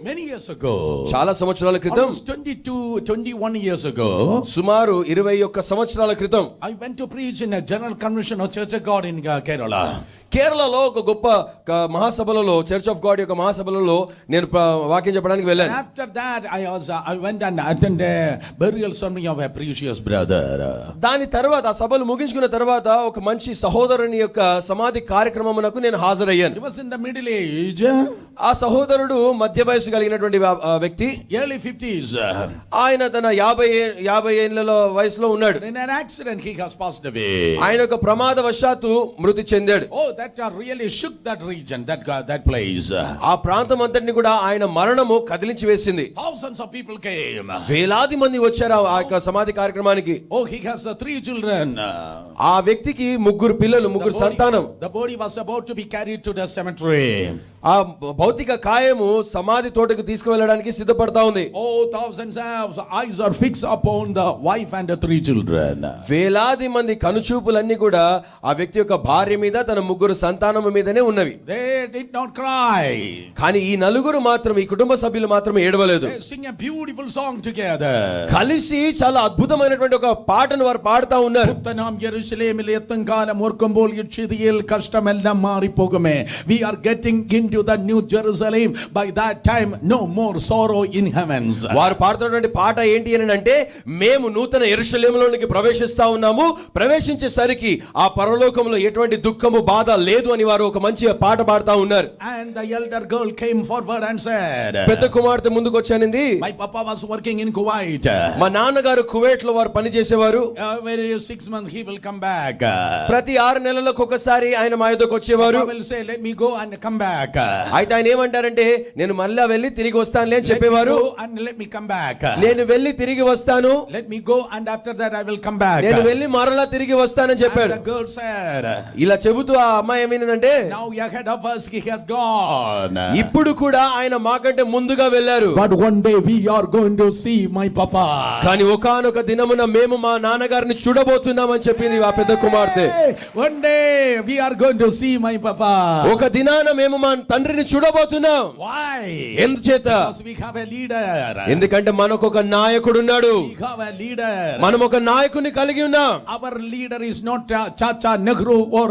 many years ago, చాలా సంవత్సరాల క్రితం, 21 years ago, సుమారు 21 సంవత్సరాల క్రితం I went to preach in a general convention of Church of God in Kerala. కేరళలో ఒక గొప్ప మహాసభలలో, చర్చ్ ఆఫ్ గాడ్ యొక్క మహాసభలలో నేను వాక్యం చెప్పడానికి వెళ్ళాను. After that I went and attended burial ceremony of a precious brother. దాని తర్వాత ఆ సభలు ముగించుకున్న తర్వాత ఒక మంచి సహోదరుని యొక్క సమాధి కార్యక్రమమునకు నేను హాజరయ్యాను. He was in the middle age. ఆ సహోదరుడు మధ్య వయసు కలిగినటువంటి వ్యక్తి, early 50s. ఆయన తన 50 ఏళ్ల వయసులో ఉన్నాడు. In an accident he has passed away. ఆయన ఒక ప్రమాదవశాత్తు మృతి చెందాడు. Oh, that really shook that region, that place. ఆ ప్రాంతం అంతటిని కూడా ఆయన మరణము కదిలించి వేసింది. Thousands of people came. వేలాది మంది వచ్చారు ఆ యొక్క సమాధి కార్యక్రమానికి. Oh, he has 3 children. ఆ వ్యక్తికి 3 పిల్లలు, 3 సంతానం. The body was about to be carried to the cemetery. ఆ భౌతిక కాయము సమాధి తోటకు తీసుకువెళ్ళడానికి సిద్ధపడతా ఉంది. Oh, thousands of eyes are fixed upon the wife and the 3 children. వేలాది మంది కనుచూపులన్నీ కూడా ఆ వ్యక్తి యొక్క భార్య మీద, తన 3 సంతానము మీదనే ఉన్నవి. They did not cry. కానీ ఈ నలుగురు మాత్రం, ఈ కుటుంబ సభ్యులు మాత్రం ఏడవలేదు. They sing a beautiful song together. కలిసి చాలా అద్భుతమైనటువంటి ఒక పాటను వారు పాడుతా ఉన్నారు. పుత్తనాం యెరూషలేమిల్ ఎత్తంకాలం ఓర్కంబోల్ యుచ్చిదియల్ కష్టమెల్లం మారిపోగమే. We are getting into the new Jerusalem. By that time no more sorrow in heavens. వారు పాడుతున్నటువంటి పాట ఏంటి అని అంటే, మేము నూతన యెరూషలేములోనికి ప్రవేశిస్తా ఉన్నాము, ప్రవేశించేసరికి ఆ పరలోకంలో ఎటువంటి దుఃఖము, బాధ లేదు అని వారు ఒక మంచి పాట పాడుతా ఉన్నారు. And the elder girl came forward and said, పెద్ద కుమార్తె ముందుకు వచ్చానింది, my papa was working in Kuwait. మా నాన్నగారు కువైట్ లో వారు పని చేసేవారు. Every 6 months he will come back. ప్రతి 6 నెలలకు ఒకసారి ఆయన మా యొద్దకు వచ్చేవారు. Papa will say, let me go and come back. అయితే ఆయన ఏమంటారంటే, నేను మళ్ళా వెళ్ళి తిరిగి వస్తానులే అని చెప్పేవారు. And let me come back. నేను వెళ్ళి తిరిగి వస్తాను, let me go and after that I will come back. నేను వెళ్ళి మరలా తిరిగి వస్తానని చెప్పాడు. The girl said, ఇలా చెబుతూ ఆ అమ్మాయి ఏమైందంటే, now ahead of us he has gone. ఇప్పుడు కూడా ఆయన మాకంటే ముందుగా వెళ్ళారు. But one day we are going to see my papa. కానీ ఒకానొక దినమున మేము మా నాన్నగారిని చూడబోతున్నామని చెప్పింది ఆ పెద్ద కుమార్తె. One day we are going to see my papa. ఒక దినాన మేము మా తండ్రిని చూడబోతున్నాం. Why? ఎందుచేత? Because we have a leader. ఎందుకంటే మనకు ఒక నాయకుడు ఉన్నాడు. We have a leader. మనం ఒక నాయకుని కలిగి ఉన్నాం. Our leader is not Chacha Nehru or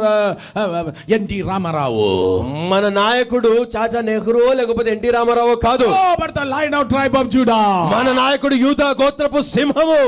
N.T. Ramarao. మన నాయకుడు చాచా నెహ్రూ లేకపోతే ఎన్టీ రామారావు కాదు. Oh, but the Lion of tribe of Judah. మన నాయకుడు యూదా గోత్రపు సింహము.